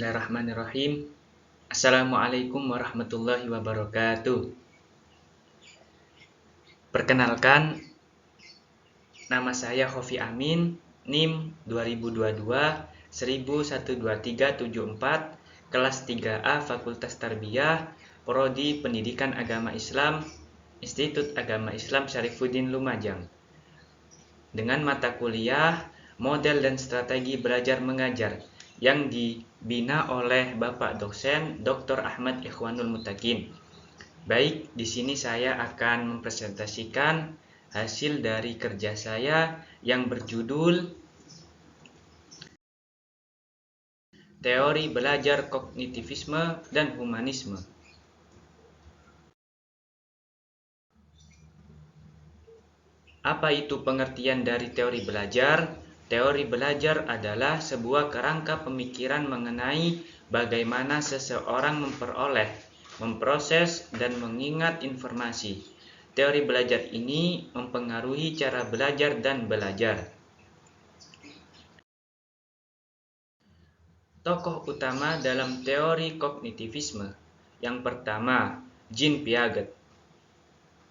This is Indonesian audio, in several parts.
Bismillahirrahmanirrahim. Assalamualaikum warahmatullahi wabarakatuh. Perkenalkan, nama saya Hofi Amin, NIM 2022 1012374, kelas 3A Fakultas Tarbiyah, Prodi Pendidikan Agama Islam, Institut Agama Islam Syarifuddin Lumajang. Dengan mata kuliah Model dan Strategi Belajar Mengajar yang dibina oleh Bapak dosen Dr. Ahmad Ikhwanul Mutakin. Baik, di sini saya akan mempresentasikan hasil dari kerja saya yang berjudul Teori Belajar Kognitivisme dan Humanisme. Apa itu pengertian dari teori belajar? Teori belajar adalah sebuah kerangka pemikiran mengenai bagaimana seseorang memperoleh, memproses, dan mengingat informasi. Teori belajar ini mempengaruhi cara belajar dan belajar. Tokoh utama dalam teori kognitivisme. Yang pertama, Jean Piaget.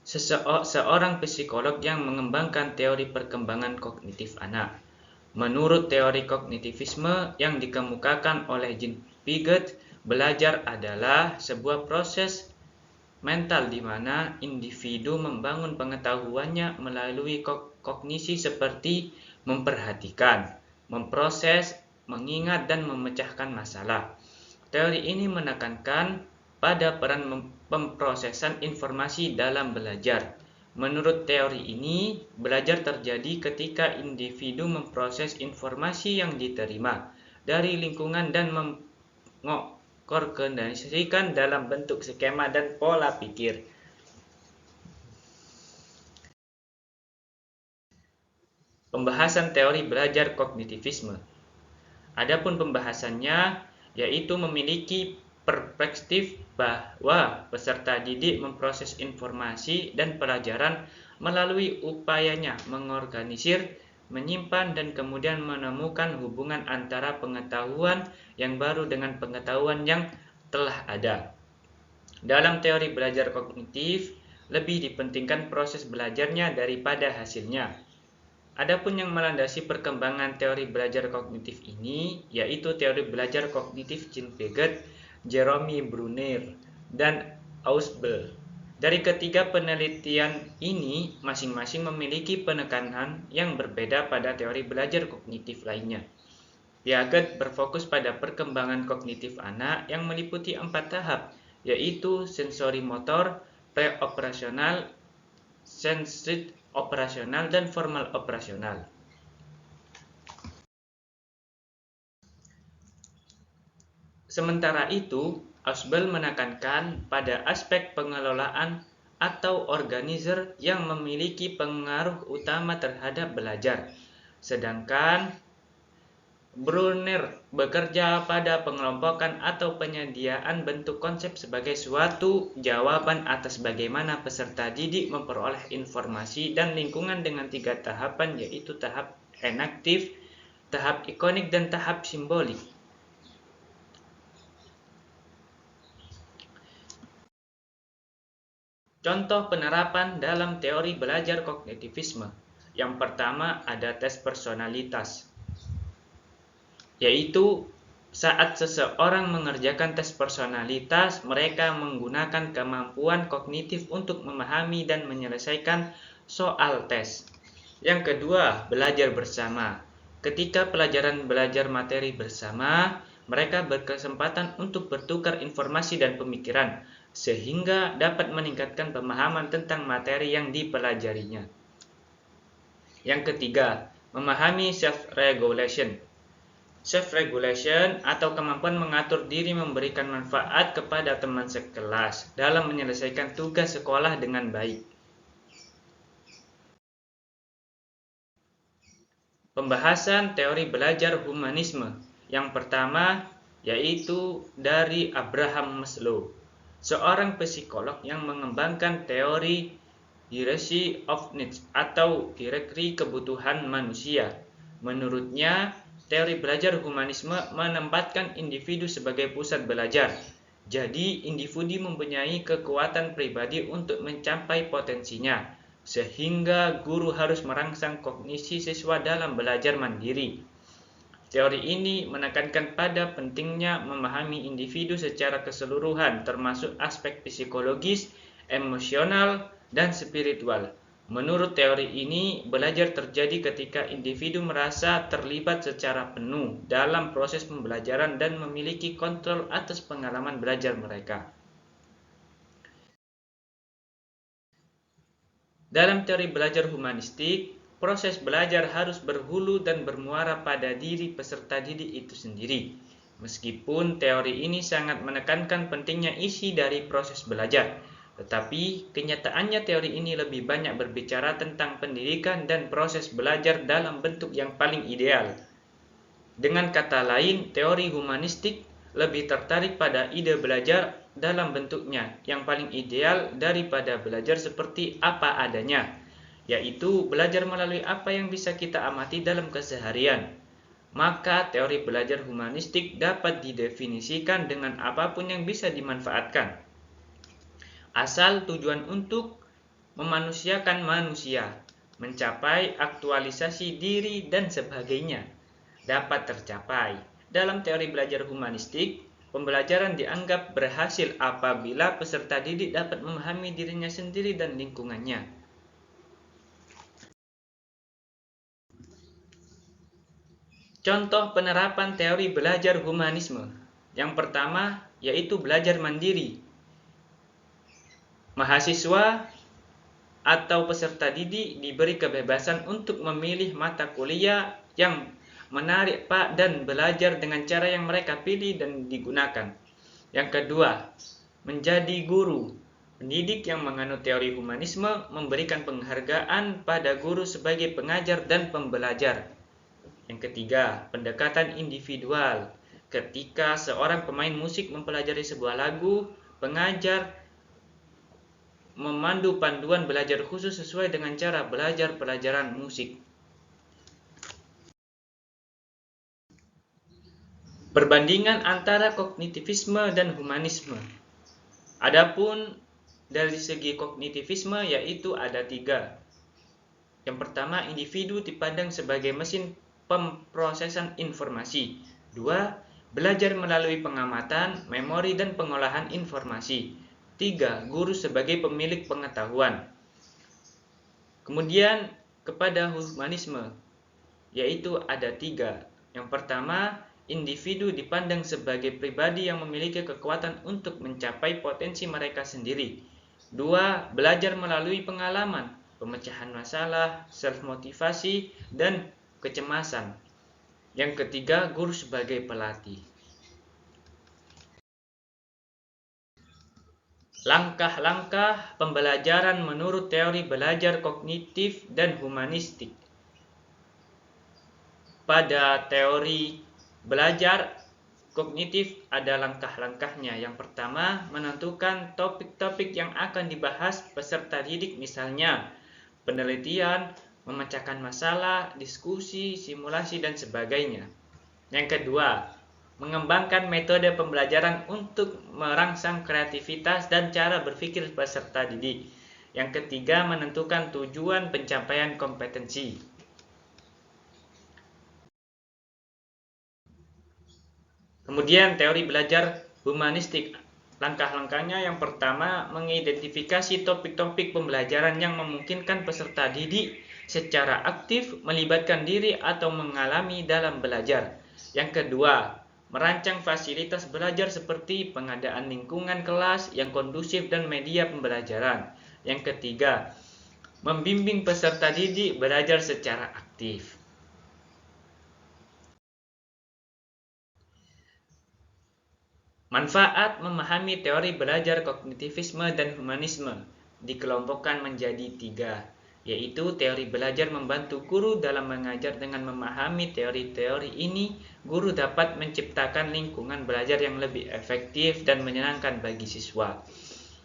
Seorang psikolog yang mengembangkan teori perkembangan kognitif anak. Menurut teori kognitivisme yang dikemukakan oleh Jean Piaget, belajar adalah sebuah proses mental di mana individu membangun pengetahuannya melalui kognisi seperti memperhatikan, memproses, mengingat, dan memecahkan masalah. Teori ini menekankan pada peran pemrosesan informasi dalam belajar. Menurut teori ini, belajar terjadi ketika individu memproses informasi yang diterima dari lingkungan dan mengorganisasikan dalam bentuk skema dan pola pikir. Pembahasan teori belajar kognitivisme. Adapun pembahasannya yaitu memiliki perspektif bahwa peserta didik memproses informasi dan pelajaran melalui upayanya mengorganisir, menyimpan, dan kemudian menemukan hubungan antara pengetahuan yang baru dengan pengetahuan yang telah ada. Dalam teori belajar kognitif, lebih dipentingkan proses belajarnya daripada hasilnya. Adapun yang melandasi perkembangan teori belajar kognitif ini yaitu teori belajar kognitif Jean Piaget, Jerome Bruner, dan Ausubel. Dari ketiga penelitian ini masing-masing memiliki penekanan yang berbeda pada teori belajar kognitif lainnya. Piaget berfokus pada perkembangan kognitif anak yang meliputi 4 tahap, yaitu sensori motor, pre-operasional, sensory operasional, dan formal operasional. Sementara itu, Ausubel menekankan pada aspek pengelolaan atau organizer yang memiliki pengaruh utama terhadap belajar. Sedangkan Bruner bekerja pada pengelompokan atau penyediaan bentuk konsep sebagai suatu jawaban atas bagaimana peserta didik memperoleh informasi dan lingkungan dengan 3 tahapan, yaitu tahap enaktif, tahap ikonik, dan tahap simbolik. Contoh penerapan dalam teori belajar kognitivisme. Yang pertama ada tes personalitas, yaitu saat seseorang mengerjakan tes personalitas, mereka menggunakan kemampuan kognitif untuk memahami dan menyelesaikan soal tes. Yang kedua, belajar bersama. Ketika pelajaran belajar materi bersama, mereka berkesempatan untuk bertukar informasi dan pemikiran, sehingga dapat meningkatkan pemahaman tentang materi yang dipelajarinya. Yang ketiga, memahami self-regulation. Self-regulation atau kemampuan mengatur diri memberikan manfaat kepada teman sekelas dalam menyelesaikan tugas sekolah dengan baik. Pembahasan teori belajar humanisme. Yang pertama yaitu dari Abraham Maslow, seorang psikolog yang mengembangkan teori hierarchy of needs atau hierarki kebutuhan manusia. Menurutnya, teori belajar humanisme menempatkan individu sebagai pusat belajar. Jadi, individu mempunyai kekuatan pribadi untuk mencapai potensinya, sehingga guru harus merangsang kognisi siswa dalam belajar mandiri. Teori ini menekankan pada pentingnya memahami individu secara keseluruhan, termasuk aspek psikologis, emosional, dan spiritual. Menurut teori ini, belajar terjadi ketika individu merasa terlibat secara penuh dalam proses pembelajaran dan memiliki kontrol atas pengalaman belajar mereka. Dalam teori belajar humanistik, proses belajar harus berhulu dan bermuara pada diri peserta didik itu sendiri. Meskipun teori ini sangat menekankan pentingnya isi dari proses belajar, tetapi kenyataannya teori ini lebih banyak berbicara tentang pendidikan dan proses belajar dalam bentuk yang paling ideal. Dengan kata lain, teori humanistik lebih tertarik pada ide belajar dalam bentuknya yang paling ideal daripada belajar seperti apa adanya, yaitu belajar melalui apa yang bisa kita amati dalam keseharian. Maka teori belajar humanistik dapat didefinisikan dengan apapun yang bisa dimanfaatkan, asal tujuan untuk memanusiakan manusia, mencapai aktualisasi diri dan sebagainya dapat tercapai. Dalam teori belajar humanistik, pembelajaran dianggap berhasil apabila peserta didik dapat memahami dirinya sendiri dan lingkungannya. Contoh penerapan teori belajar humanisme. Yang pertama, yaitu belajar mandiri. Mahasiswa atau peserta didik diberi kebebasan untuk memilih mata kuliah yang menarik dan belajar dengan cara yang mereka pilih dan digunakan. Yang kedua, menjadi guru. Pendidik yang menganut teori humanisme memberikan penghargaan pada guru sebagai pengajar dan pembelajar. Yang ketiga, pendekatan individual. Ketika seorang pemain musik mempelajari sebuah lagu, pengajar memandu panduan belajar khusus sesuai dengan cara belajar pelajaran musik. Perbandingan antara kognitivisme dan humanisme. Adapun dari segi kognitivisme yaitu ada 3. Yang pertama, individu dipandang sebagai mesin pemrosesan informasi. 2. Belajar melalui pengamatan, memori, dan pengolahan informasi. 3. Guru sebagai pemilik pengetahuan. Kemudian kepada humanisme, yaitu ada 3. Yang pertama, individu dipandang sebagai pribadi yang memiliki kekuatan untuk mencapai potensi mereka sendiri. 2. Belajar melalui pengalaman, pemecahan masalah, self-motivasi, dan kecemasan. Yang ketiga, guru sebagai pelatih. Langkah-langkah pembelajaran menurut teori belajar kognitif dan humanistik. Pada teori belajar kognitif ada langkah-langkahnya. Yang pertama, menentukan topik-topik yang akan dibahas peserta didik, misalnya penelitian, memecahkan masalah, diskusi, simulasi, dan sebagainya. Yang kedua, mengembangkan metode pembelajaran untuk merangsang kreativitas dan cara berpikir peserta didik. Yang ketiga, menentukan tujuan pencapaian kompetensi. Kemudian teori belajar humanistik. Langkah-langkahnya yang pertama, mengidentifikasi topik-topik pembelajaran yang memungkinkan peserta didik secara aktif melibatkan diri atau mengalami dalam belajar. Yang kedua, merancang fasilitas belajar seperti pengadaan lingkungan kelas yang kondusif dan media pembelajaran. Yang ketiga, membimbing peserta didik belajar secara aktif. Manfaat memahami teori belajar kognitivisme dan humanisme dikelompokkan menjadi 3, yaitu teori belajar membantu guru dalam mengajar. Dengan memahami teori-teori ini, guru dapat menciptakan lingkungan belajar yang lebih efektif dan menyenangkan bagi siswa.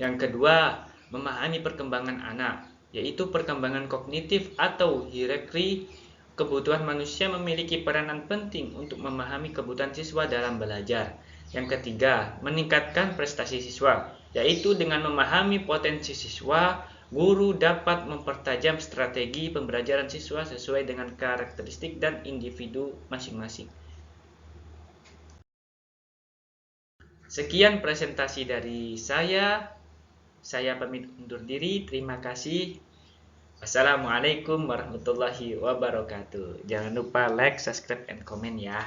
Yang kedua, memahami perkembangan anak, yaitu perkembangan kognitif atau hierarki kebutuhan manusia memiliki peranan penting untuk memahami kebutuhan siswa dalam belajar. Yang ketiga, meningkatkan prestasi siswa, yaitu dengan memahami potensi siswa, guru dapat mempertajam strategi pembelajaran siswa sesuai dengan karakteristik dan individu masing-masing. Sekian presentasi dari saya. Saya pamit undur diri. Terima kasih. Assalamualaikum warahmatullahi wabarakatuh. Jangan lupa like, subscribe, and comment ya.